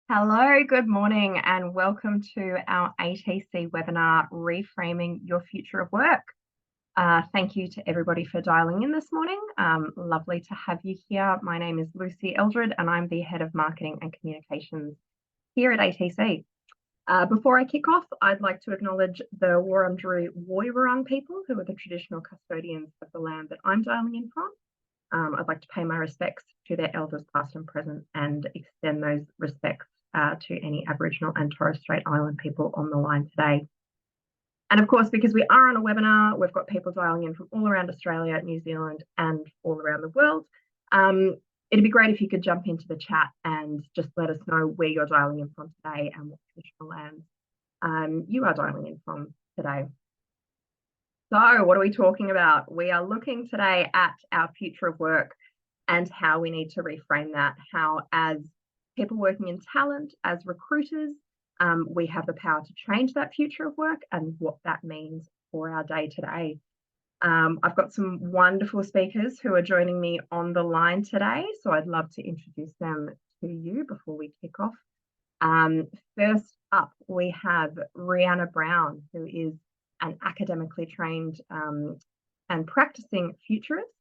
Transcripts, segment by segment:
Hello, good morning, and welcome to our ATC webinar, Reframing Your Future of Work. Thank you to everybody for dialing in this morning. Lovely to have you here. My name is Lucy Eldred, and I'm the Head of Marketing and Communications here at ATC. Before I kick off, I'd like to acknowledge the Wurundjeri Woiwurrung people, who are the traditional custodians of the land that I'm dialing in from. I'd like to pay my respects to their elders past and present and extend those respects to any Aboriginal and Torres Strait Island people on the line today. And of course, because we are on a webinar, we've got people dialing in from all around Australia, New Zealand, and all around the world. It'd be great if you could jump into the chat and just let us know where you're dialing in from today and what traditional lands you are dialing in from today. So what are we talking about? We are looking today at our future of work and how we need to reframe that, how as people working in talent, as recruiters, we have the power to change that future of work and what that means for our day to day. I've got some wonderful speakers who are joining me on the line today, so I'd love to introduce them to you before we kick off. First up, we have Rihanna Brown, who is an academically trained and practicing futurist.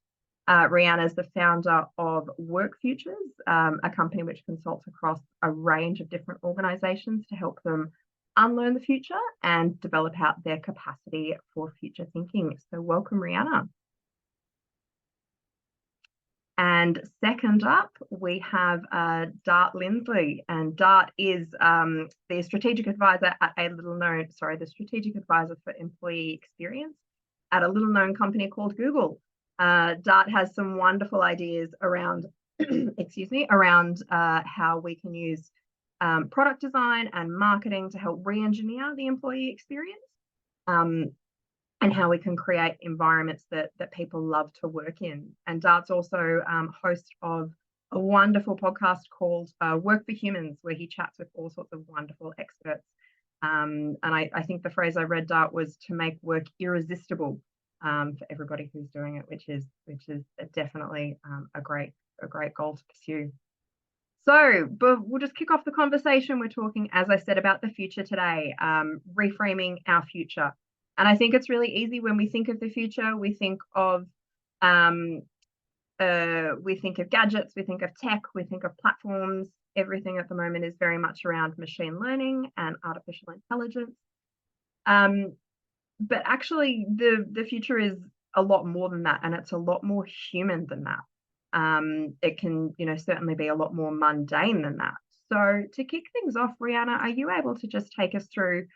Rihanna is the founder of Work Futures, a company which consults across a range of different organisations to help them unlearn the future and develop out their capacity for future thinking. So welcome, Rihanna. And second up, we have Dart Lindsley, and Dart is the strategic advisor at the strategic advisor for employee experience at a little known company called Google. Dart has some wonderful ideas around, around how we can use product design and marketing to help re-engineer the employee experience, and how we can create environments that people love to work in. And Dart's also host of a wonderful podcast called Work for Humans, where he chats with all sorts of wonderful experts. And I think the phrase I read, Dart, was to make work irresistible for everybody who's doing it, which is definitely a great goal to pursue. So, but we'll just kick off the conversation. We're talking, as I said, about the future today, reframing our future. And I think it's really easy when we think of the future. We think of gadgets, we think of tech, we think of platforms. Everything at the moment is very much around machine learning and artificial intelligence. But actually, the future is a lot more than that, and it's a lot more human than that. It can, certainly be a lot more mundane than that. So to kick things off, Rihanna, are you able to just take us through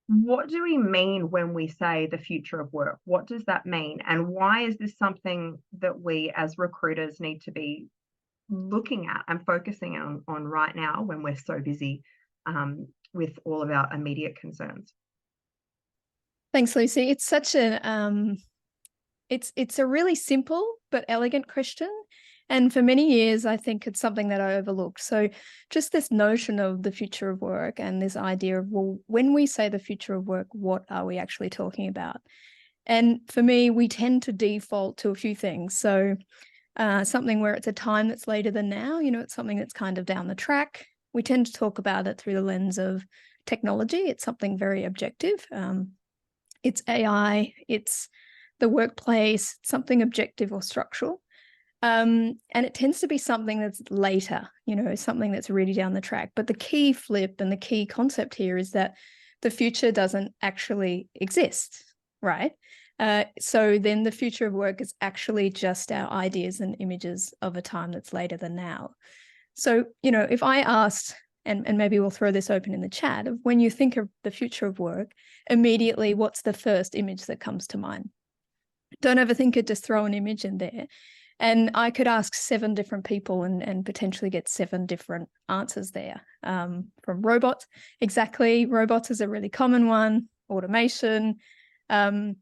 what do we mean when we say the future of work? What does that mean? And why is this something that we as recruiters need to be looking at and focusing on right now when we're so busy with all of our immediate concerns? Thanks, Lucy. It's such it's a really simple but elegant question. And for many years, I think it's something that I overlooked. So just this notion of the future of work and this idea of, well, when we say the future of work, what are we actually talking about? And for me, we tend to default to a few things. So something where it's a time that's later than now, it's something that's kind of down the track. We tend to talk about it through the lens of technology. It's something very objective. It's AI, it's the workplace, something objective or structural. And it tends to be something that's later, something that's really down the track. But the key flip and the key concept here is that the future doesn't actually exist, right? So then the future of work is actually just our ideas and images of a time that's later than now. So, if I asked, and maybe we'll throw this open in the chat, of when you think of the future of work, immediately, what's the first image that comes to mind? Don't overthink it, just throw an image in there. And I could ask 7 different people and potentially get 7 different answers there. From robots, exactly. Robots is a really common one. Automation. I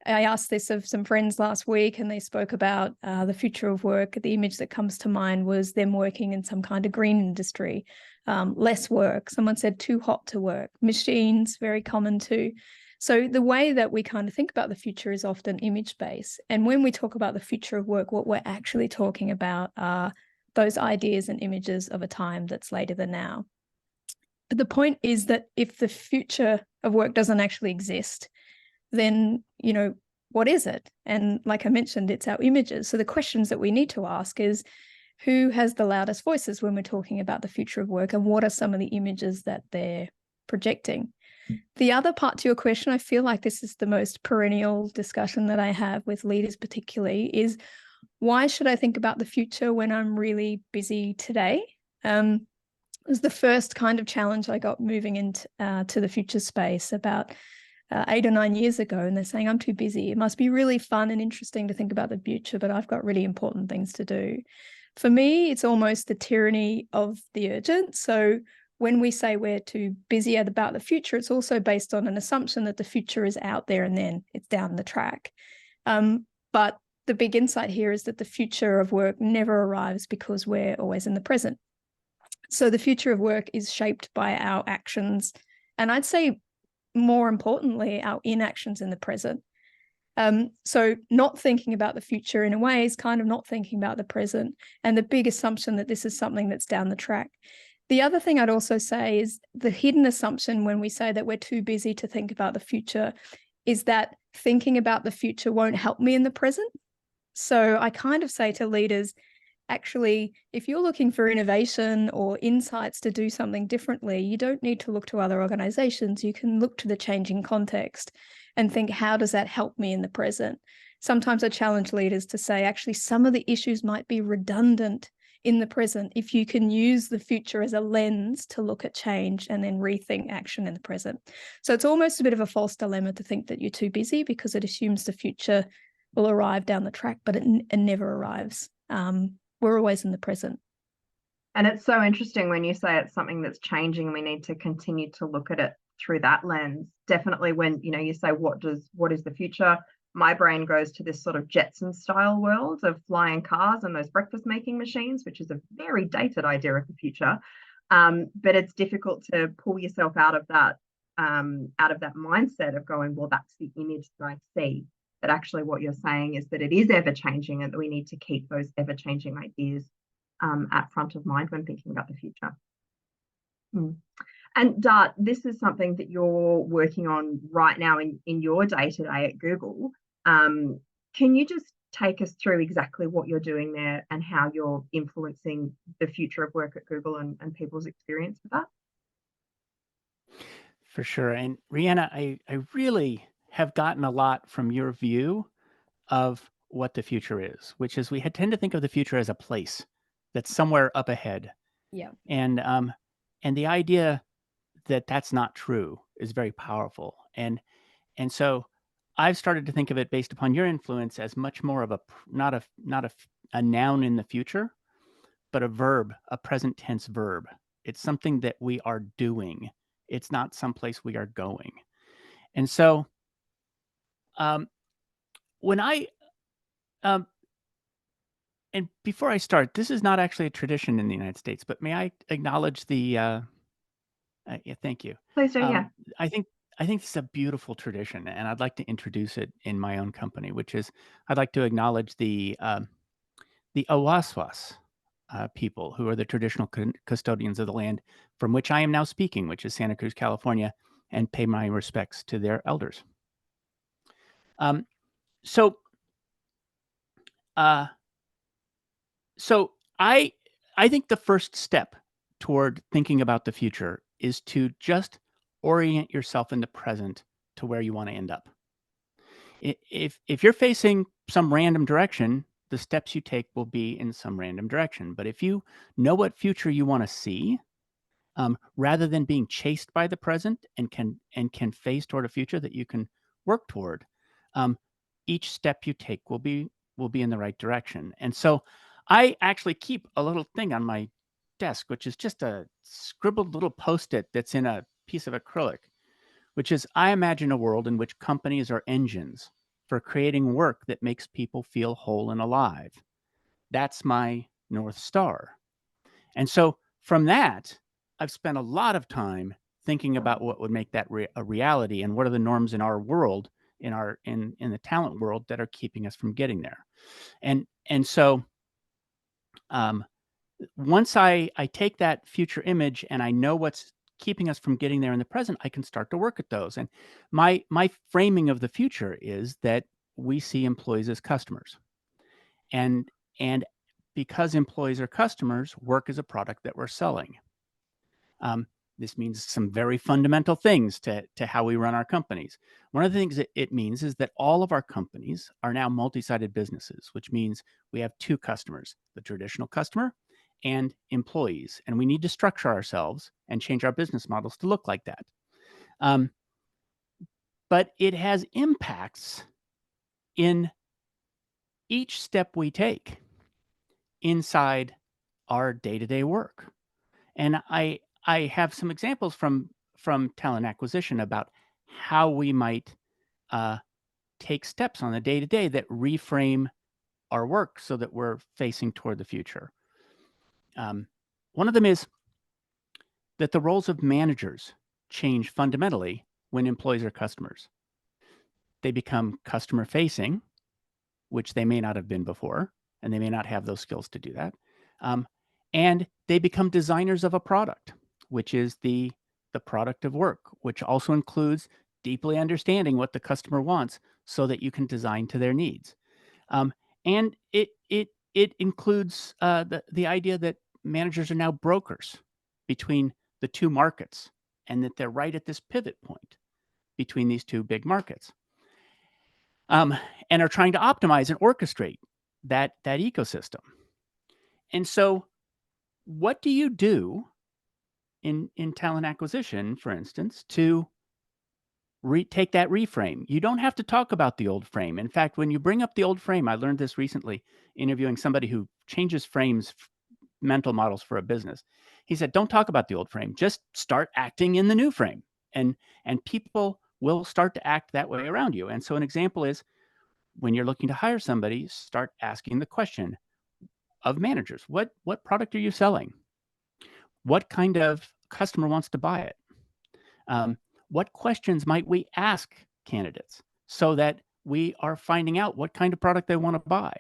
asked this of some friends last week, and they spoke about the future of work. The image that comes to mind was them working in some kind of green industry. Less work. Someone said too hot to work. Machines, very common too. So the way that we kind of think about the future is often image-based. And when we talk about the future of work, what we're actually talking about are those ideas and images of a time that's later than now. But the point is that if the future of work doesn't actually exist, then, what is it? And like I mentioned, it's our images. So the questions that we need to ask is, who has the loudest voices when we're talking about the future of work, and what are some of the images that they're projecting? The other part to your question, I feel like this is the most perennial discussion that I have with leaders particularly, is why should I think about the future when I'm really busy today? It was the first kind of challenge I got moving into to the future space about 8 or 9 years ago, and they're saying, I'm too busy. It must be really fun and interesting to think about the future, but I've got really important things to do. For me, it's almost the tyranny of the urgent. So when we say we're too busy about the future, it's also based on an assumption that the future is out there and then it's down the track. But the big insight here is that the future of work never arrives because we're always in the present. So the future of work is shaped by our actions, and I'd say more importantly, our inactions in the present. So not thinking about the future in a way is kind of not thinking about the present, and the big assumption that this is something that's down the track. The other thing I'd also say is the hidden assumption when we say that we're too busy to think about the future is that thinking about the future won't help me in the present. So I kind of say to leaders, actually, if you're looking for innovation or insights to do something differently, you don't need to look to other organizations. You can look to the changing context and think, how does that help me in the present? Sometimes I challenge leaders to say, actually, some of the issues might be redundant in the present if you can use the future as a lens to look at change and then rethink action in the present. So it's almost a bit of a false dilemma to think that you're too busy because it assumes the future will arrive down the track, but it never arrives. We're always in the present. And it's so interesting when you say it's something that's changing and we need to continue to look at it through that lens. Definitely when, you say what is the future, my brain goes to this sort of Jetson style world of flying cars and those breakfast making machines, which is a very dated idea of the future. But it's difficult to pull yourself out of that mindset of going, well, that's the image that I see. But actually what you're saying is that it is ever changing and that we need to keep those ever changing ideas at front of mind when thinking about the future. And Dart, this is something that you're working on right now in your day-to-day at Google. Can you just take us through exactly what you're doing there and how you're influencing the future of work at Google and people's experience with that? For sure. And Rihanna, I really have gotten a lot from your view of what the future is, which is we tend to think of the future as a place that's somewhere up ahead. Yeah. And the idea that that's not true is very powerful. And so I've started to think of it based upon your influence as much more of not a noun in the future, but a verb, a present tense verb. It's something that we are doing. It's not someplace we are going. And so when I and before I start, this is not actually a tradition in the United States, but may I acknowledge the yeah, thank you. Please do, yeah. I think this is a beautiful tradition, and I'd like to introduce it in my own company, which is I'd like to acknowledge the Awaswas people, who are the traditional custodians of the land from which I am now speaking, which is Santa Cruz, California, and pay my respects to their elders. So I think the first step toward thinking about the future is to just orient yourself in the present to where you want to end up. If you're facing some random direction, the steps you take will be in some random direction. But if you know what future you want to see, rather than being chased by the present and can face toward a future that you can work toward, each step you take will be in the right direction. And so I actually keep a little thing on my desk, which is just a scribbled little Post-it that's in a piece of acrylic, which is, I imagine a world in which companies are engines for creating work that makes people feel whole and alive. That's my North Star. And so from that, I've spent a lot of time thinking about what would make that a reality and what are the norms in our world, in the talent world, that are keeping us from getting there. And so once I take that future image and I know what's keeping us from getting there in the present, I can start to work at those. And my framing of the future is that we see employees as customers. And because employees are customers, work is a product that we're selling. This means some very fundamental things to how we run our companies. One of the things that it means is that all of our companies are now multi-sided businesses, which means we have two customers, the traditional customer and employees. And we need to structure ourselves and change our business models to look like that. But it has impacts in each step we take inside our day-to-day work. And I have some examples from talent acquisition about how we might take steps on the day-to-day that reframe our work so that we're facing toward the future. One of them is that the roles of managers change fundamentally when employees are customers. They become customer-facing, which they may not have been before, and they may not have those skills to do that. And they become designers of a product, which is the product of work, which also includes deeply understanding what the customer wants so that you can design to their needs. And it includes the idea that managers are now brokers between the two markets, and that they're right at this pivot point between these two big markets, and are trying to optimize and orchestrate that ecosystem. And so what do you do in talent acquisition, for instance, to take that reframe? You don't have to talk about the old frame. In fact, when you bring up the old frame, I learned this recently interviewing somebody who changes frames, mental models for a business. He said, don't talk about the old frame, just start acting in the new frame. And people will start to act that way around you. And so an example is when you're looking to hire somebody, start asking the question of managers, what product are you selling? What kind of customer wants to buy it? What questions might we ask candidates so that we are finding out what kind of product they want to buy?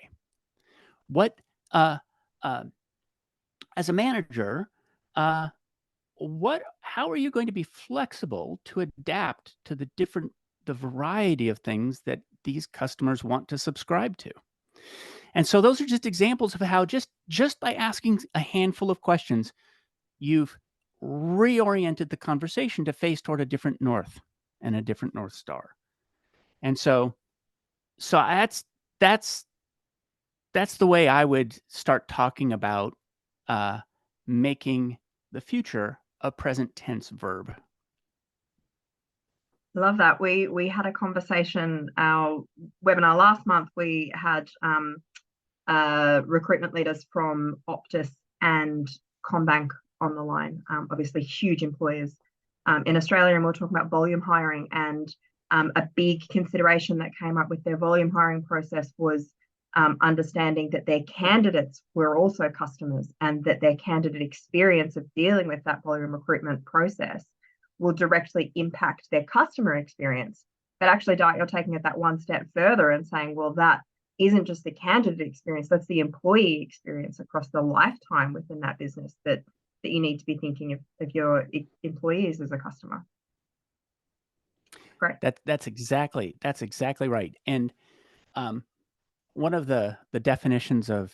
What, as a manager, how are you going to be flexible to adapt to the variety of things that these customers want to subscribe to? And so those are just examples of how just by asking a handful of questions, you've reoriented the conversation to face toward a different north and a different North Star. And so that's the way I would start talking about making the future a present tense verb. Love that. We had a conversation, our webinar last month. We had recruitment leaders from Optus and Combank on the line, obviously huge employers in Australia, and we're talking about volume hiring. And a big consideration that came up with their volume hiring process was understanding that their candidates were also customers, and that their candidate experience of dealing with that volume recruitment process will directly impact their customer experience. But actually, you're taking it that one step further and saying, well, that isn't just the candidate experience, that's the employee experience across the lifetime within that business, that you need to be thinking of your employees as a customer. Great. That's exactly right. And one of the definitions of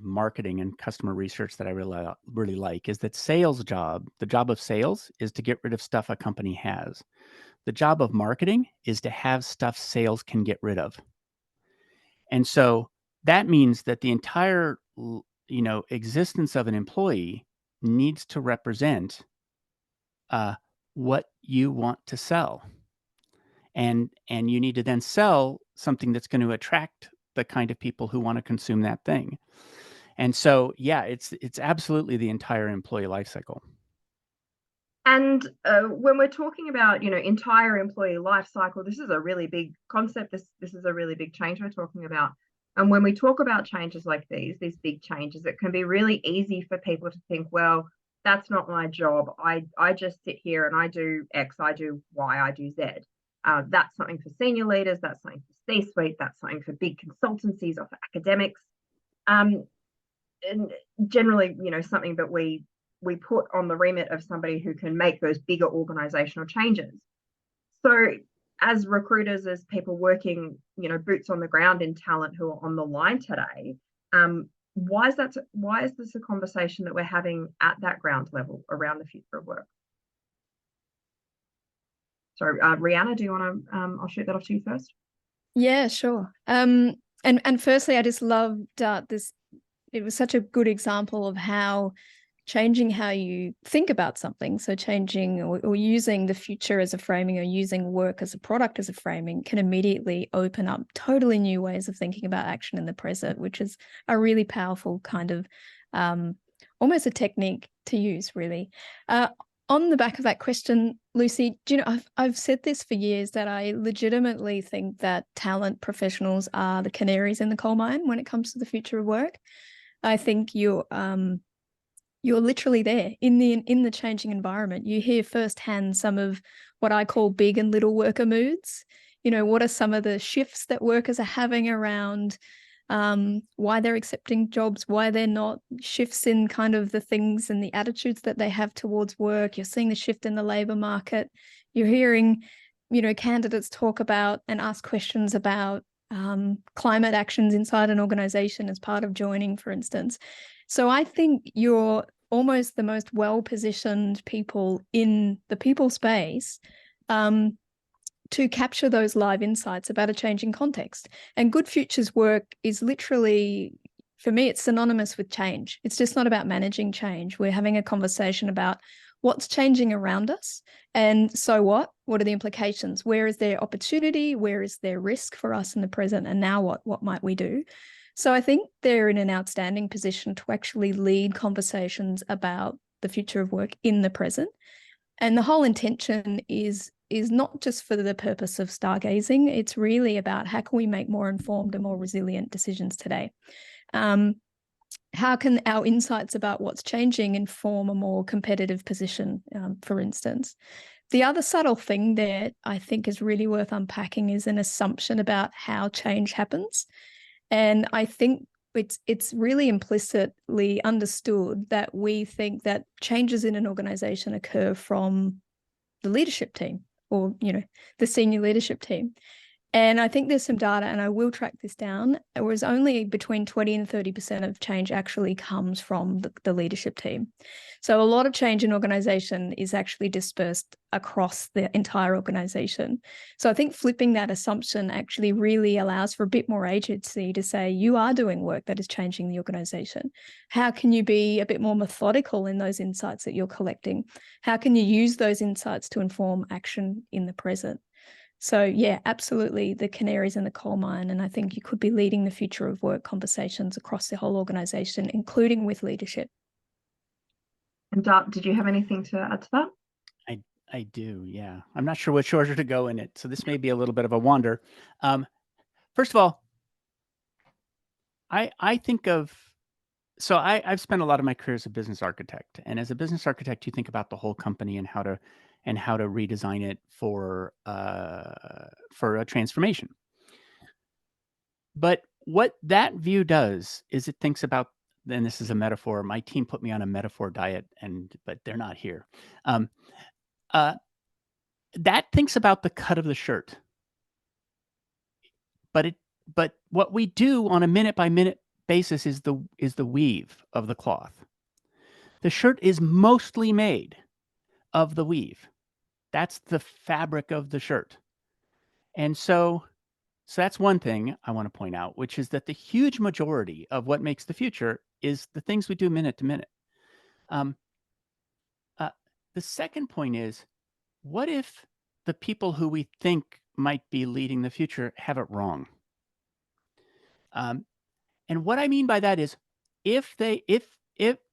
marketing and customer research that I really like is that the job of sales is to get rid of stuff a company has. The job of marketing is to have stuff sales can get rid of. And so that means that the entire existence of an employee needs to represent what you want to sell. And you need to then sell something that's going to attract the kind of people who want to consume that thing. And so, yeah, it's absolutely the entire employee life cycle. And when we're talking about, entire employee life cycle, this is a really big concept. This is a really big change we're talking about. And when we talk about changes like these big changes, it can be really easy for people to think, well, that's not my job. I just sit here and I do X, I do Y, I do Z. That's something for senior leaders, that's something for C-suite, that's something for big consultancies or for academics. And generally, something that we we put on the remit of somebody who can make those bigger organizational changes. So as recruiters, as people working, boots on the ground in talent who are on the line today, why is this a conversation that we're having at that ground level around the future of work? So Rihanna, do you want to, I'll shoot that off to you first. Yeah, sure. And firstly, I just loved this. It was such a good example of how changing how you think about something, so changing or using the future as a framing, or using work as a product as a framing, can immediately open up totally new ways of thinking about action in the present, which is a really powerful kind of almost a technique to use, really. On the back of that question, Lucy, do you know, I've said this for years, that I legitimately think that talent professionals are the canaries in the coal mine when it comes to the future of work. I think you're literally there in the changing environment. You hear firsthand some of what I call big and little worker moods. What are some of the shifts that workers are having around why they're accepting jobs, why they're not, shifts in kind of the things and the attitudes that they have towards work. You're seeing the shift in the labor market. You're hearing, candidates talk about and ask questions about climate actions inside an organization as part of joining, for instance. So I think you're almost the most well-positioned people in the people space to capture those live insights about a changing context. And good futures work is literally, for me, it's synonymous with change. It's just not about managing change. We're having a conversation about what's changing around us, and so what? What are the implications? Where is there opportunity? Where is there risk for us in the present? And now what might we do? So I think they're in an outstanding position to actually lead conversations about the future of work in the present. And the whole intention is not just for the purpose of stargazing. It's really about how can we make more informed and more resilient decisions today? How can our insights about what's changing inform a more competitive position, for instance? The other subtle thing that I think is really worth unpacking is an assumption about how change happens. And I think it's really implicitly understood that we think that changes in an organization occur from the leadership team, or, the senior leadership team. And I think there's some data, and I will track this down, whereas only between 20 and 30% of change actually comes from the leadership team. So a lot of change in organization is actually dispersed across the entire organization. So I think flipping that assumption actually really allows for a bit more agency to say, you are doing work that is changing the organization. How can you be a bit more methodical in those insights that you're collecting? How can you use those insights to inform action in the present? So yeah, absolutely, the canaries in the coal mine. And I think you could be leading the future of work conversations across the whole organization, including with leadership. And Dart, did you have anything to add to that? I do, yeah. I'm not sure which order to go in it, so this may be a little bit of a wander. First of all, I think of, so I've spent a lot of my career as a business architect, and as a business architect, you think about the whole company and how to redesign it for a transformation. But what that view does is it thinks about, and this is a metaphor. My team put me on a metaphor diet, but they're not here. That thinks about the cut of the shirt. But what we do on a minute by minute basis is the weave of the cloth. The shirt is mostly made of the weave. That's the fabric of the shirt. And so that's one thing I want to point out, which is that the huge majority of what makes the future is the things we do minute to minute. The second point is, what if the people who we think might be leading the future have it wrong? And what I mean by that is, if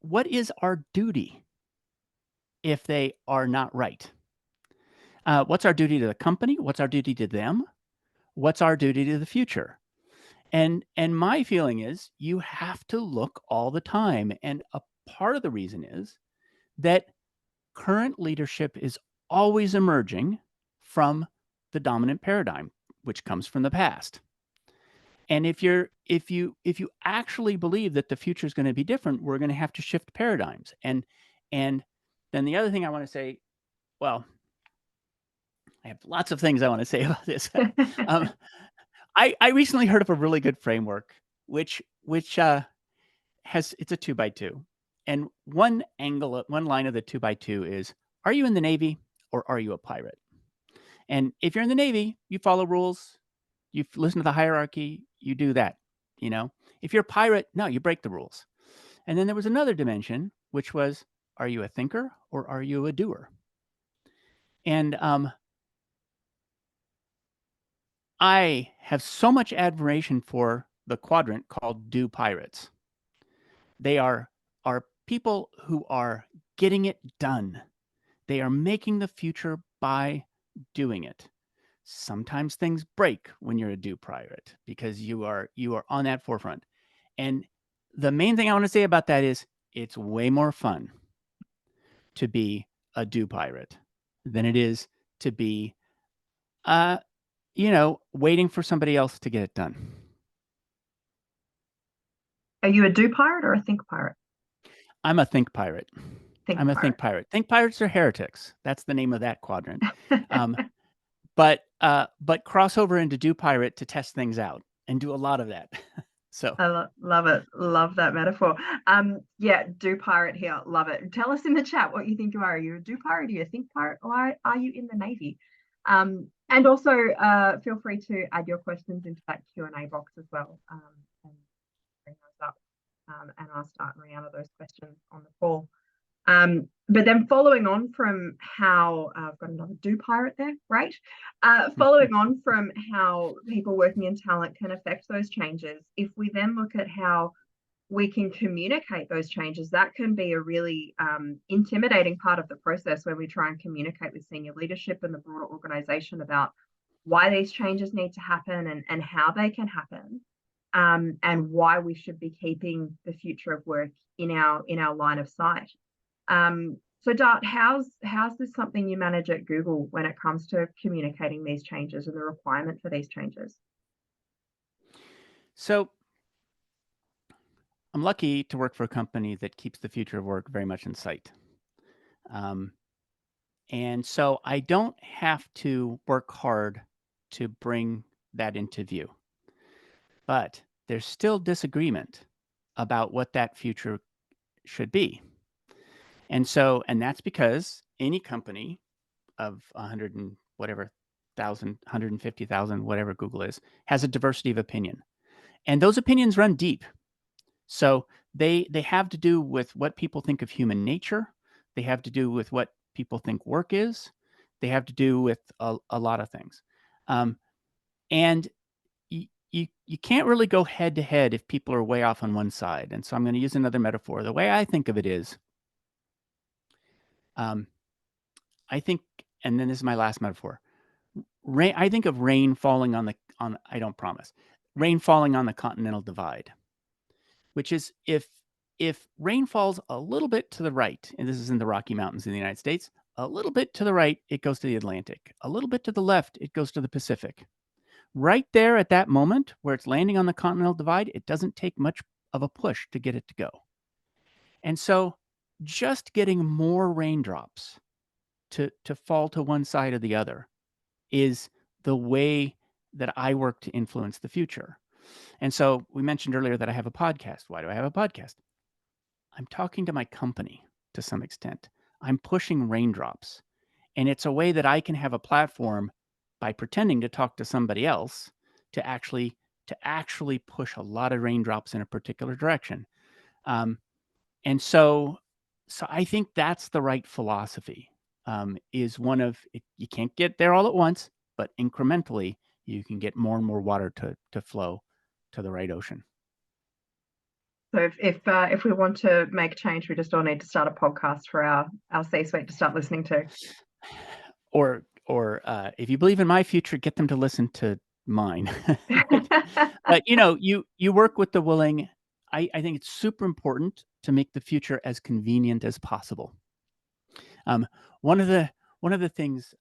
what is our duty if they are not right? What's our duty to the company? What's our duty to them? What's our duty to the future? And my feeling is you have to look all the time. And a part of the reason is that current leadership is always emerging from the dominant paradigm, which comes from the past. And if you actually believe that the future is going to be different, we're going to have to shift paradigms. And And then the other thing I want to say, well, I have lots of things I want to say about this. um, I recently heard of a really good framework, which has it's a 2x2, and one line of the 2x2 is: are you in the Navy or are you a pirate? And if you're in the Navy, you follow rules, you listen to the hierarchy, you do that. You know, if you're a pirate, no, you break the rules. And then there was another dimension, which was: are you a thinker or are you a doer? And I have so much admiration for the quadrant called Do Pirates. They are people who are getting it done. They are making the future by doing it. Sometimes things break when you're a do pirate because you are on that forefront. And the main thing I want to say about that is it's way more fun to be a do pirate than it is to be waiting for somebody else to get it done. Are you a do pirate or a think pirate? I'm a think pirate. Think I'm a pirate. think pirate. Think pirates are heretics. That's the name of that quadrant. But cross over into do pirate to test things out and do a lot of that. So I love it. Love that metaphor. Yeah, do pirate here. Love it. Tell us in the chat what you think you are. Are you a do pirate? Are you a think pirate? Or are you in the Navy? And also feel free to add your questions into that Q&A box as well. And bring those up. And I'll start reading out of those questions on the call. But then following on from how I've got another do pirate there, right? Following on from how people working in talent can affect those changes, if we then look at how we can communicate those changes, that can be a really intimidating part of the process when we try and communicate with senior leadership and the broader organization about why these changes need to happen and how they can happen. And why we should be keeping the future of work in our line of sight. So Dart, how's this something you manage at Google when it comes to communicating these changes and the requirement for these changes? So I'm lucky to work for a company that keeps the future of work very much in sight. And so I don't have to work hard to bring that into view. But there's still disagreement about what that future should be. And that's because any company of 100 and whatever thousand, 150,000, whatever Google is, has a diversity of opinion. And those opinions run deep. So they have to do with what people think of human nature. They have to do with what people think work is. They have to do with a lot of things. And you can't really go head to head if people are way off on one side. And so I'm going to use another metaphor. The way I think of it is, I think, and then this is my last metaphor. I think of rain falling I don't promise, rain falling on the Continental Divide, which is if rain falls a little bit to the right, and this is in the Rocky Mountains in the United States, a little bit to the right, it goes to the Atlantic. A little bit to the left, it goes to the Pacific. Right there at that moment where it's landing on the Continental Divide, it doesn't take much of a push to get it to go. And so just getting more raindrops to fall to one side or the other is the way that I work to influence the future. And so we mentioned earlier that I have a podcast. Why do I have a podcast? I'm talking to my company to some extent. I'm pushing raindrops. And it's a way that I can have a platform by pretending to talk to somebody else to actually push a lot of raindrops in a particular direction. And so I think that's the right philosophy. Is one of you can't get there all at once, but incrementally you can get more and more water to flow to the right ocean. So if we want to make change, we just all need to start a podcast for our C-suite to start listening to. Or if you believe in my future, get them to listen to mine. But you work with the willing. I think it's super important to make the future as convenient as possible. One of the things,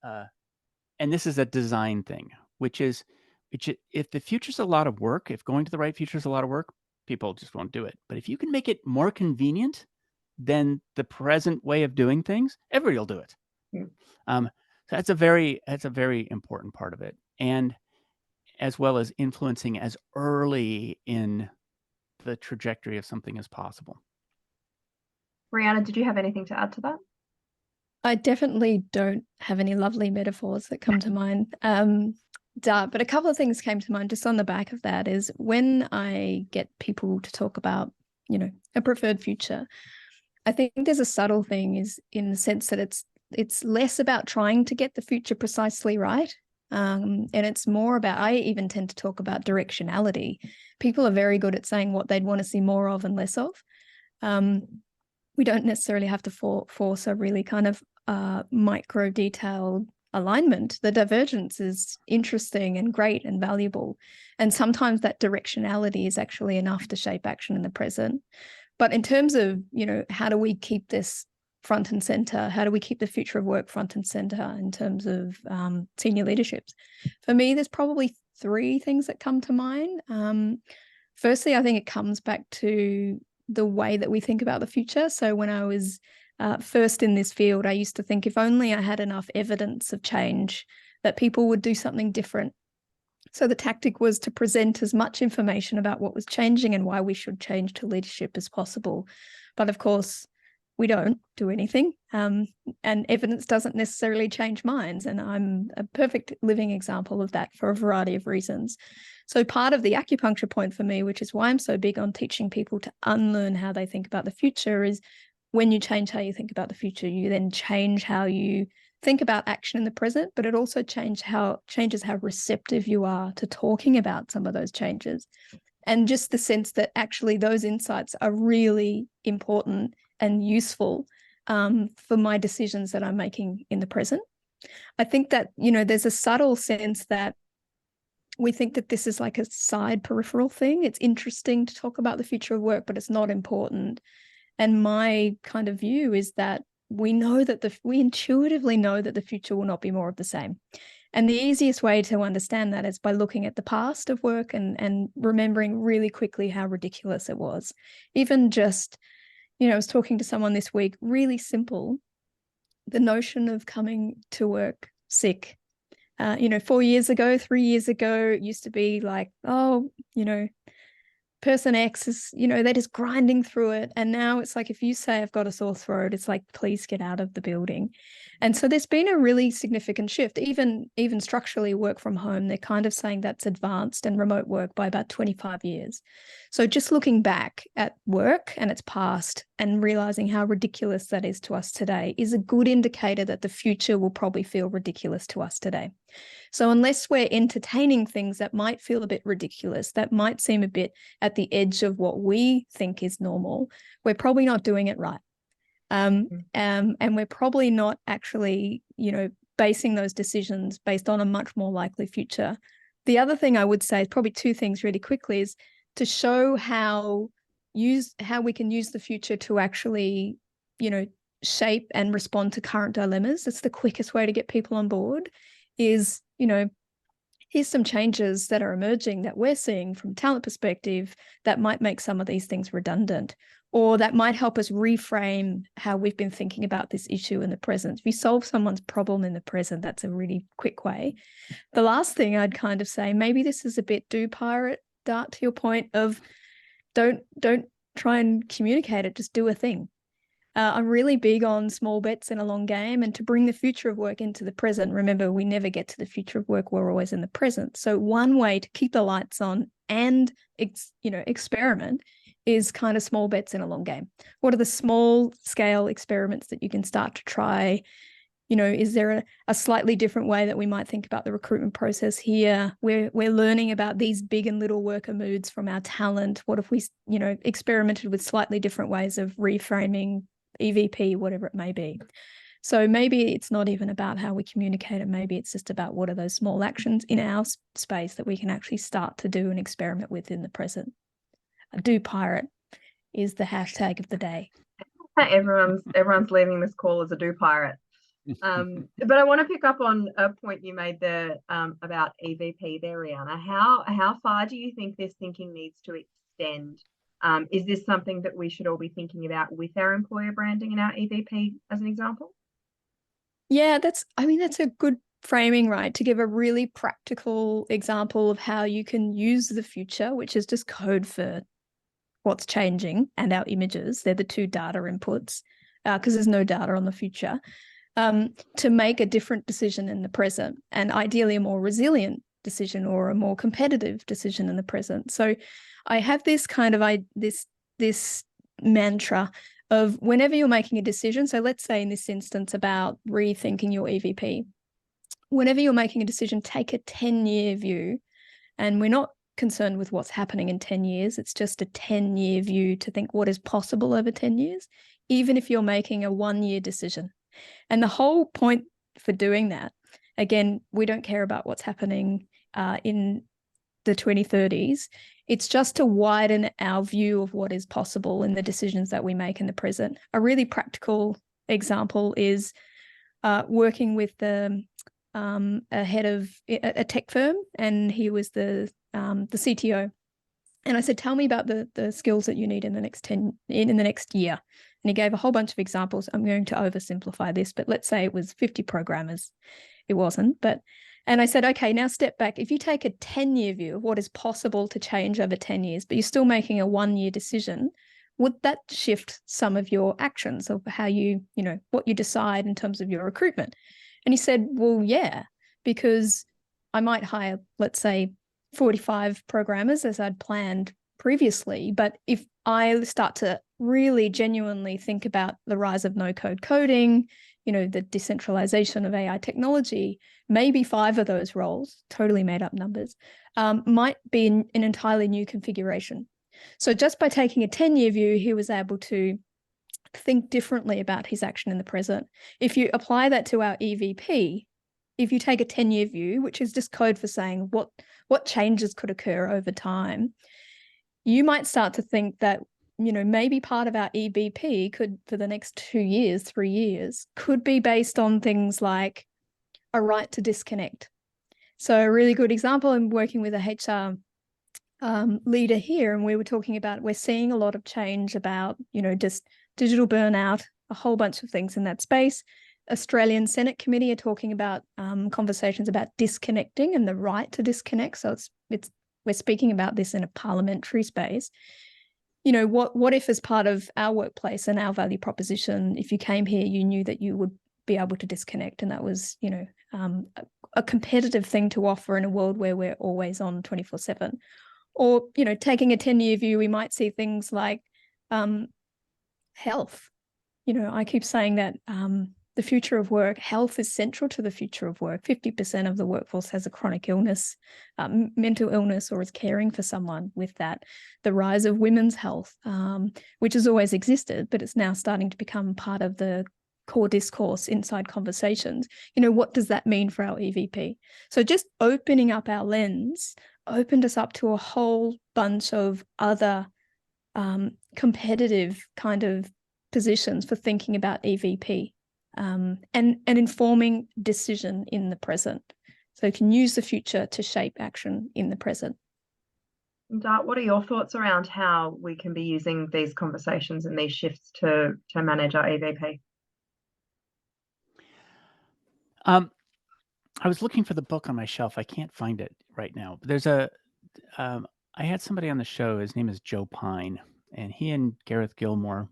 and this is a design thing, which is if the future's a lot of work, if going to the right future is a lot of work, people just won't do it. But if you can make it more convenient, than the present way of doing things, everybody will do it. So that's a very important part of it, and as well as influencing as early in the trajectory of something as possible. Brianna, did you have anything to add to that? I definitely don't have any lovely metaphors that come to mind. But a couple of things came to mind just on the back of that is when I get people to talk about, a preferred future, I think there's a subtle thing is in the sense that it's less about trying to get the future precisely right. And it's more about, I even tend to talk about directionality. People are very good at saying what they'd want to see more of and less of. We don't necessarily have to force a really kind of micro detailed alignment. The divergence is interesting and great and valuable. And sometimes that directionality is actually enough to shape action in the present. But in terms of, how do we keep this front and center? How do we keep the future of work front and center in terms of senior leaderships? For me, there's probably 3 things that come to mind. Firstly, I think it comes back to the way that we think about the future. So when I was first in this field, I used to think if only I had enough evidence of change, that people would do something different. So the tactic was to present as much information about what was changing and why we should change to leadership as possible. But of course, we don't do anything, and evidence doesn't necessarily change minds. And I'm a perfect living example of that for a variety of reasons. So part of the acupuncture point for me, which is why I'm so big on teaching people to unlearn how they think about the future, is when you change how you think about the future, you then change how you think about action in the present, but it also changes how receptive you are to talking about some of those changes. And just the sense that actually those insights are really important and useful for my decisions that I'm making in the present. I think that, there's a subtle sense that we think that this is like a side peripheral thing. It's interesting to talk about the future of work, but it's not important. And my kind of view is that we intuitively know that the future will not be more of the same. And the easiest way to understand that is by looking at the past of work and remembering really quickly how ridiculous it was. Even just, I was talking to someone this week, really simple, the notion of coming to work sick. 4 years ago, 3 years ago, it used to be like, person X is, they're just grinding through it. And now it's like, if you say I've got a sore throat, it's like, please get out of the building. And so there's been a really significant shift, even structurally work from home. They're kind of saying that's advanced and remote work by about 25 years. So just looking back at work and its past and realizing how ridiculous that is to us today is a good indicator that the future will probably feel ridiculous to us today. So unless we're entertaining things that might feel a bit ridiculous, that might seem a bit at the edge of what we think is normal, we're probably not doing it right. And we're probably not actually, basing those decisions based on a much more likely future. The other thing I would say is probably 2 things really quickly is to show how we can use the future to actually, shape and respond to current dilemmas. It's the quickest way to get people on board is, here's some changes that are emerging that we're seeing from a talent perspective that might make some of these things redundant, or that might help us reframe how we've been thinking about this issue in the present. If you solve someone's problem in the present, that's a really quick way. The last thing I'd kind of say, maybe this is a bit do pirate, Dart, to your point of don't try and communicate it, just do a thing. I'm really big on small bets in a long game, and to bring the future of work into the present. Remember, we never get to the future of work. We're always in the present. So one way to keep the lights on and, experiment is kind of small bets in a long game. What are the small scale experiments that you can start to try? Is there a slightly different way that we might think about the recruitment process here? We're learning about these big and little worker moods from our talent. What if we, experimented with slightly different ways of reframing EVP, whatever it may be? So maybe it's not even about how we communicate it. Maybe it's just about what are those small actions in our space that we can actually start to do and experiment with in the present. Do pirate is the hashtag of the day. Everyone's leaving this call as a do pirate. But I want to pick up on a point you made there about EVP there, Rihanna. How far do you think this thinking needs to extend Is this something that we should all be thinking about with our employer branding and our EVP as an example? Yeah, that's a good framing, right? To give a really practical example of how you can use the future, which is just code for what's changing, and our images. They're the two data inputs, because there's no data on the future, to make a different decision in the present, and ideally a more resilient decision or a more competitive decision in the present. So I have this kind of this mantra of whenever you're making a decision, so let's say in this instance about rethinking your EVP, whenever you're making a decision, take a 10-year view. And we're not concerned with what's happening in 10 years. It's just a 10-year view to think what is possible over 10 years, even if you're making a 1-year decision. And the whole point for doing that, again, we don't care about what's happening in the 2030s. It's just to widen our view of what is possible in the decisions that we make in the present. A really practical example is working with a head of a tech firm, and he was the CTO. And I said, tell me about the skills that you need in the next year. And he gave a whole bunch of examples. I'm going to oversimplify this, but let's say it was 50 programmers. It wasn't, and I said, okay, now step back. If you take a 10-year view of what is possible to change over 10 years, but you're still making a 1-year decision, would that shift some of your actions of how what you decide in terms of your recruitment? And he said, well, yeah, because I might hire, let's say, 45 programmers as I'd planned previously. But if I start to really genuinely think about the rise of no-code coding, the decentralization of AI technology, maybe 5 of those roles, totally made up numbers, might be in an entirely new configuration. So just by taking a 10-year view, he was able to think differently about his action in the present. If you apply that to our EVP, if you take a 10-year view, which is just code for saying what changes could occur over time, you might start to think that, maybe part of our EVP could, for the next 2 years, 3 years, could be based on things like a right to disconnect. So a really good example, I'm working with a HR leader here, and we were talking about, we're seeing a lot of change about, just digital burnout, a whole bunch of things in that space. Australian Senate Committee are talking about conversations about disconnecting and the right to disconnect. So we're speaking about this in a parliamentary space. What if, as part of our workplace and our value proposition, if you came here, you knew that you would be able to disconnect, and that was, a competitive thing to offer in a world where we're always on 24/7. Or, taking a 10-year view, we might see things like health. I keep saying that the future of work, health is central to the future of work. 50% of the workforce has a chronic illness, mental illness, or is caring for someone with that. The rise of women's health, which has always existed, but it's now starting to become part of the core discourse inside conversations. What does that mean for our EVP? So just opening up our lens opened us up to a whole bunch of other competitive kind of positions for thinking about EVP. And informing decision in the present. So you can use the future to shape action in the present. Dart, what are your thoughts around how we can be using these conversations and these shifts to manage our EVP? I was looking for the book on my shelf. I can't find it right now. But there's I had somebody on the show. His name is Joe Pine, and he and Gareth Gilmore,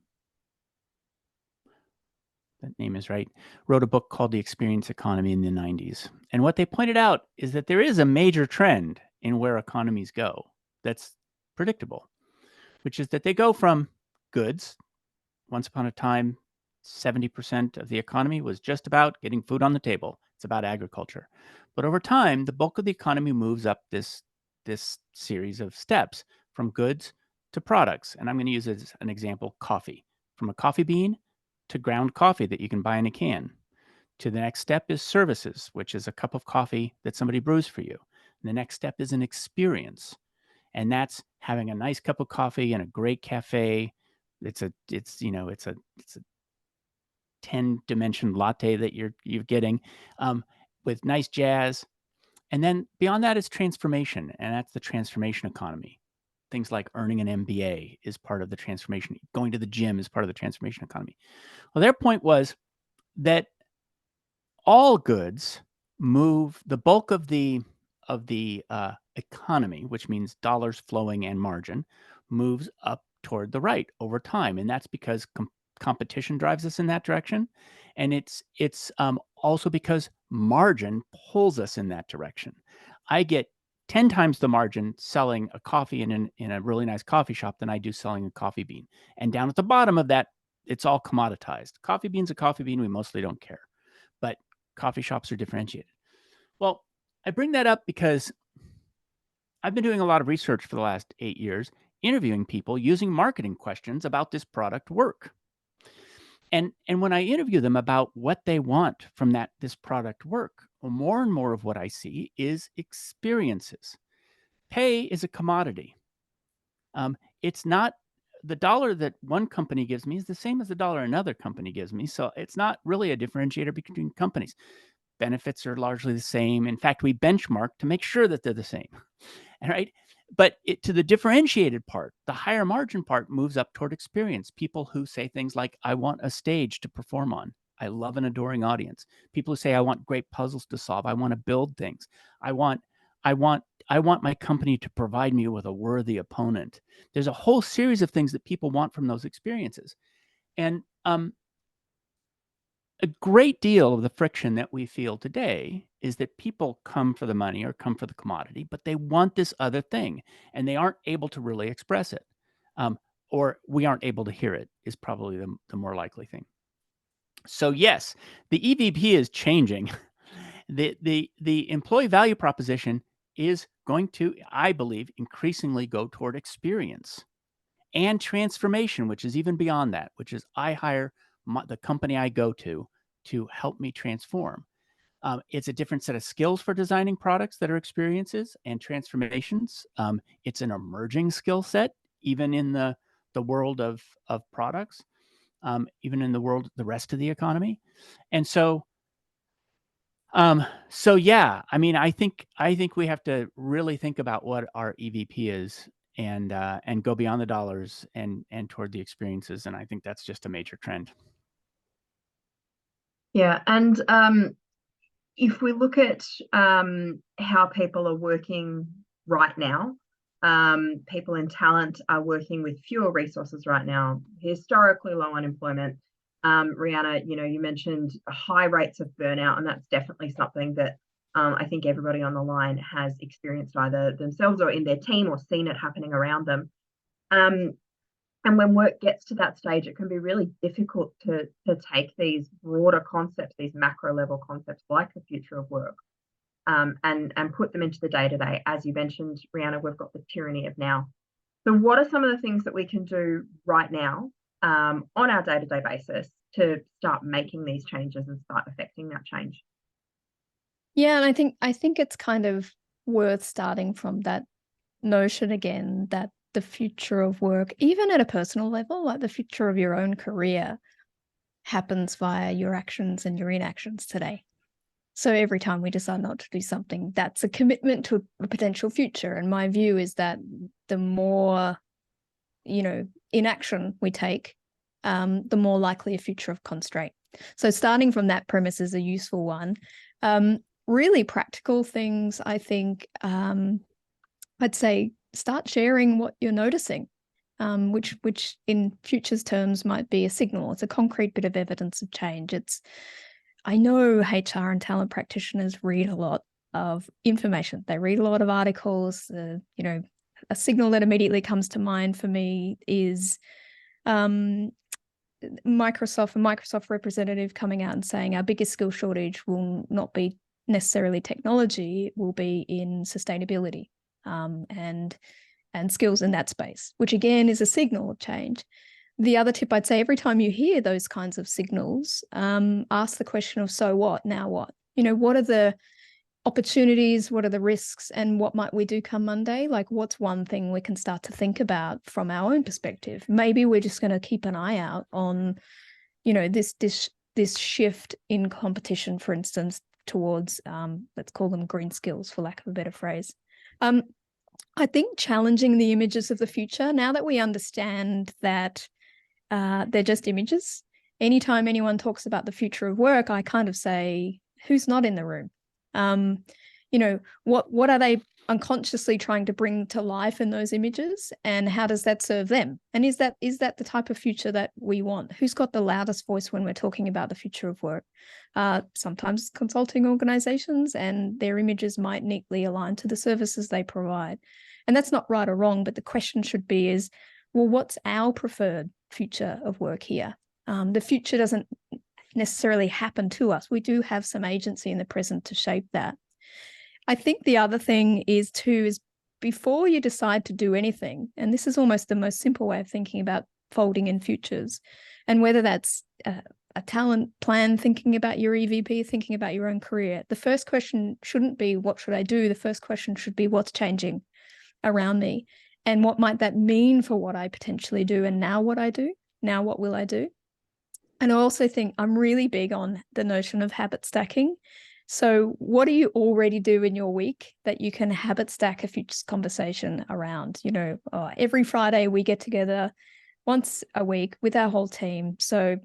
that name is right, wrote a book called The Experience Economy in the 90s. And what they pointed out is that there is a major trend in where economies go that's predictable, which is that they go from goods. Once upon a time, 70% of the economy was just about getting food on the table. It's about agriculture. But over time, the bulk of the economy moves up this series of steps from goods to products. And I'm going to use as an example coffee. From a coffee bean to ground coffee that you can buy in a can. To the next step is services, which is a cup of coffee that somebody brews for you. And the next step is an experience. And that's having a nice cup of coffee in a great cafe. It's a 10-dimension latte that you're getting with nice jazz. And then beyond that is transformation, and that's the transformation economy. things like earning an MBA is part of the transformation. Going to the gym is part of the transformation economy. Well, their point was that all goods move, the bulk of the economy, which means dollars flowing and margin, moves up toward the right over time, and that's because competition drives us in that direction, and it's also because margin pulls us in that direction. I get 10 times the margin selling a coffee in a really nice coffee shop than I do selling a coffee bean. And down at the bottom of that, it's all commoditized. Coffee bean's a coffee bean. We mostly don't care. But coffee shops are differentiated. Well, I bring that up because I've been doing a lot of research for the last 8 years, interviewing people using marketing questions about this product work. And when I interview them about what they want from this product work, well, more and more of what I see is experiences. Pay is a commodity. It's not the dollar that one company gives me is the same as the dollar another company gives me. So it's not really a differentiator between companies. Benefits are largely the same. In fact, we benchmark to make sure that they're the same. Right? But to the differentiated part, the higher margin part moves up toward experience. People who say things like, I want a stage to perform on. I love an adoring audience. People who say, I want great puzzles to solve. I want to build things. I want my company to provide me with a worthy opponent. There's a whole series of things that people want from those experiences. And a great deal of the friction that we feel today is that people come for the money or come for the commodity, but they want this other thing and they aren't able to really express it. Or we aren't able to hear it is probably the more likely thing. So yes, the EVP is changing. The employee value proposition is going to, I believe, increasingly go toward experience and transformation, which is even beyond that, which is I hire the company I go to help me transform. It's a different set of skills for designing products that are experiences and transformations. It's an emerging skill set, even in the world of products, even in the rest of the economy. And so yeah, I mean, I think we have to really think about what our EVP is and go beyond the dollars and toward the experiences. And I think that's just a major trend. Yeah, and if we look at how people are working right now, people in talent are working with fewer resources right now, historically low unemployment. Rihanna, you mentioned high rates of burnout, and that's definitely something that I think everybody on the line has experienced either themselves or in their team or seen it happening around them. And when work gets to that stage, it can be really difficult to take these broader concepts, these macro level concepts like the future of work, and put them into the day-to-day. As you mentioned, Rihanna, we've got the tyranny of now. So what are some of the things that we can do right now on our day-to-day basis to start making these changes and start affecting that change? Yeah, and I think it's kind of worth starting from that notion again that the future of work, even at a personal level, like the future of your own career, happens via your actions and your inactions today. So every time we decide not to do something, that's a commitment to a potential future. And my view is that the more, inaction we take, the more likely a future of constraint. So starting from that premise is a useful one. Really practical things, I think, I'd say start sharing what you're noticing, which in futures terms might be a signal. It's a concrete bit of evidence of change. I know HR and talent practitioners read a lot of information. They read a lot of articles. A signal that immediately comes to mind for me is a Microsoft representative coming out and saying our biggest skill shortage will not be necessarily technology, it will be in sustainability. And skills in that space, which again is a signal of change. The other tip I'd say, every time you hear those kinds of signals, ask the question of, so what, now what? What are the opportunities, what are the risks, and what might we do come Monday? Like, what's one thing we can start to think about from our own perspective? Maybe we're just going to keep an eye out on, this shift in competition, for instance, towards, let's call them green skills, for lack of a better phrase. I think challenging the images of the future, now that we understand that they're just images. Anytime anyone talks about the future of work, I kind of say, who's not in the room? What are they unconsciously trying to bring to life in those images, and how does that serve them? And is that the type of future that we want? Who's got the loudest voice when we're talking about the future of work? Sometimes consulting organizations, and their images might neatly align to the services they provide. And that's not right or wrong, but the question should be is, well, what's our preferred future of work here? The future doesn't necessarily happen to us. We do have some agency in the present to shape that. I think the other thing is before you decide to do anything, and this is almost the most simple way of thinking about folding in futures, and whether that's a talent plan, thinking about your EVP, thinking about your own career, the first question shouldn't be, what should I do? The first question should be, what's changing around me? And what might that mean for what I potentially do? And now what I do? Now what will I do? And I also think I'm really big on the notion of habit stacking. So what do you already do in your week that you can habit stack a futures conversation around? Every Friday we get together once a week with our whole team. So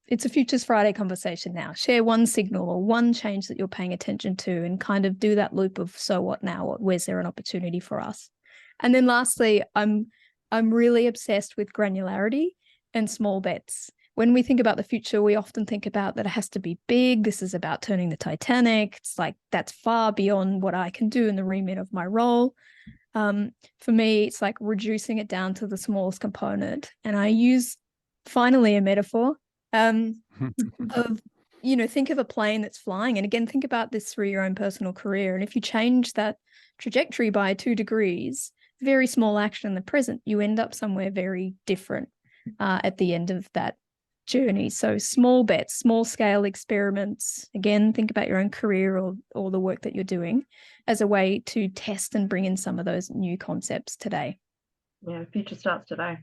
it's a Futures Friday conversation now. Share one signal or one change that you're paying attention to, and kind of do that loop of, so what now? Where's there an opportunity for us? And then lastly, I'm really obsessed with granularity and small bets. When we think about the future, we often think about that it has to be big. This is about turning the Titanic. It's like, that's far beyond what I can do in the remit of my role. For me, it's like reducing it down to the smallest component. And I use, finally, a metaphor of, think of a plane that's flying. And again, think about this through your own personal career. And if you change that trajectory by 2 degrees, very small action in the present, you end up somewhere very different at the end of that journey. So small bets, small scale experiments. Again, think about your own career or the work that you're doing as a way to test and bring in some of those new concepts today. Yeah, the future starts today.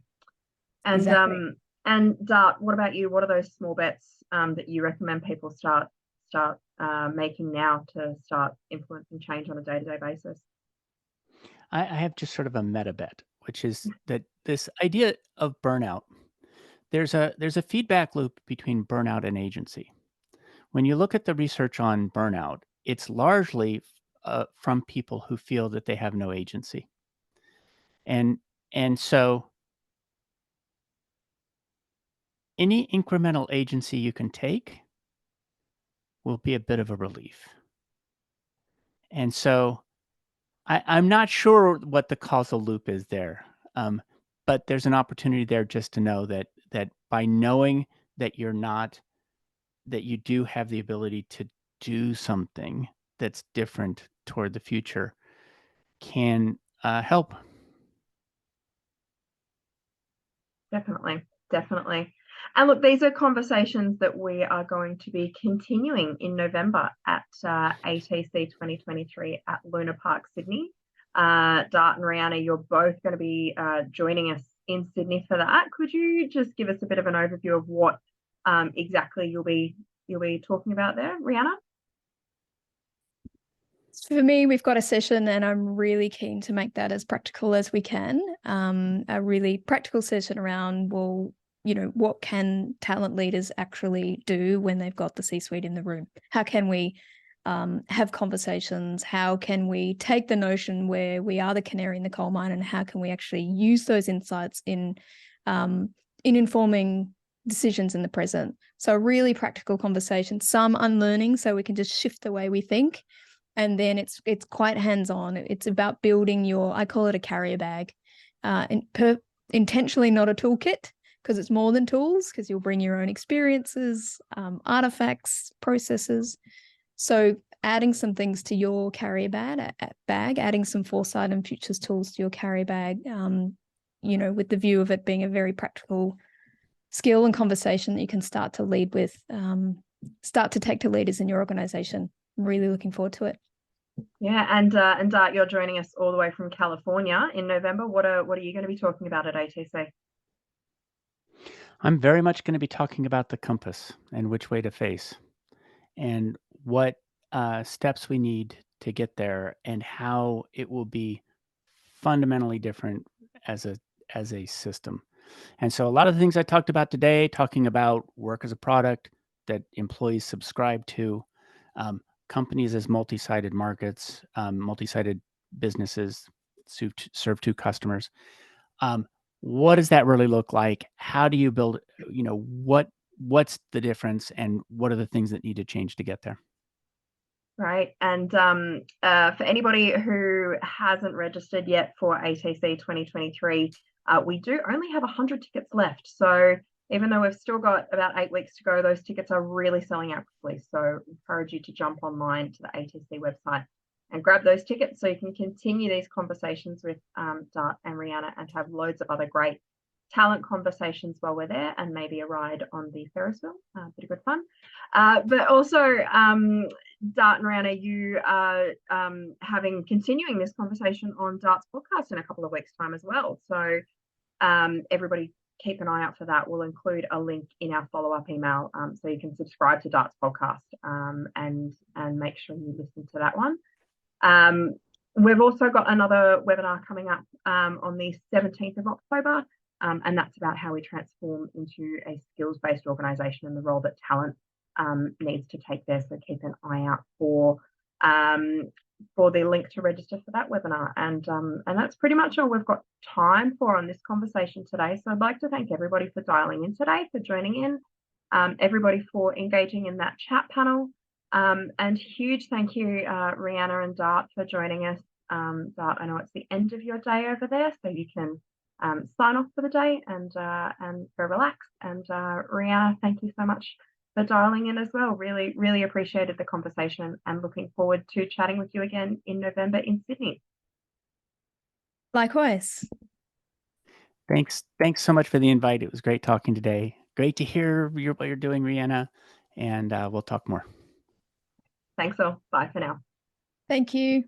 And exactly. And Dart, what about you? What are those small bets that you recommend people start making now to start influencing change on a day-to-day basis? I have just sort of a meta bet, which is that this idea of burnout, there's a feedback loop between burnout and agency. When you look at the research on burnout, it's largely from people who feel that they have no agency. And so any incremental agency you can take will be a bit of a relief. And so I'm not sure what the causal loop is there, but there's an opportunity there just to know that by knowing that that you do have the ability to do something that's different toward the future can help. Definitely. And look, these are conversations that we are going to be continuing in November at ATC 2023 at Luna Park, Sydney. Dart and Rihanna, you're both going to be joining us in Sydney for that. Could you just give us a bit of an overview of what exactly you'll be talking about there, Rihanna? For me, we've got a session, and I'm really keen to make that as practical as we can. A really practical session around, well, what can talent leaders actually do when they've got the C-suite in the room? How can we have conversations? How can we take the notion where we are the canary in the coal mine, and how can we actually use those insights in informing decisions in the present? So a really practical conversation, some unlearning, so we can just shift the way we think. And then it's quite hands-on. It's about building I call it a carrier bag, intentionally not a toolkit, because it's more than tools, because you'll bring your own experiences, artifacts, processes. So adding some things to your carrier bag, adding some foresight and futures tools to your carrier bag, with the view of it being a very practical skill and conversation that you can start to lead with, start to take to leaders in your organization. I'm really looking forward to it. Yeah, and Dart, you're joining us all the way from California in November. What are you going to be talking about at ATC? I'm very much going to be talking about the compass and which way to face, and what steps we need to get there, and how it will be fundamentally different as a system. And so a lot of the things I talked about today, talking about work as a product that employees subscribe to, companies as multi-sided markets, multi-sided businesses serve two customers. What does that really look like? How do you build, what's the difference, and what are the things that need to change to get there? Right. And for anybody who hasn't registered yet for ATC 2023, we do only have 100 tickets left. So even though we've still got about 8 weeks to go, those tickets are really selling out quickly. So I encourage you to jump online to the ATC website and grab those tickets so you can continue these conversations with Dart and Rihanna and have loads of other great talent conversations while we're there, and maybe a ride on the Ferris wheel. Bit of good fun. But also, Dart and Rihanna, you are continuing this conversation on Dart's podcast in a couple of weeks' time as well. So everybody keep an eye out for that. We'll include a link in our follow-up email so you can subscribe to Dart's podcast and make sure you listen to that one. We've also got another webinar coming up on the 17th of October, and that's about how we transform into a skills-based organisation and the role that talent needs to take there. So keep an eye out for the link to register for that webinar. And that's pretty much all we've got time for on this conversation today. So I'd like to thank everybody for dialing in today, for joining in, everybody for engaging in that chat panel. And huge thank you, Rihanna and Dart, for joining us. Dart, I know it's the end of your day over there, so you can sign off for the day and go relax. And Rihanna, thank you so much for dialing in as well. Really, really appreciated the conversation and looking forward to chatting with you again in November in Sydney. Likewise. Thanks so much for the invite. It was great talking today. Great to hear what you're doing, Rihanna, and we'll talk more. Thanks all. Bye for now. Thank you.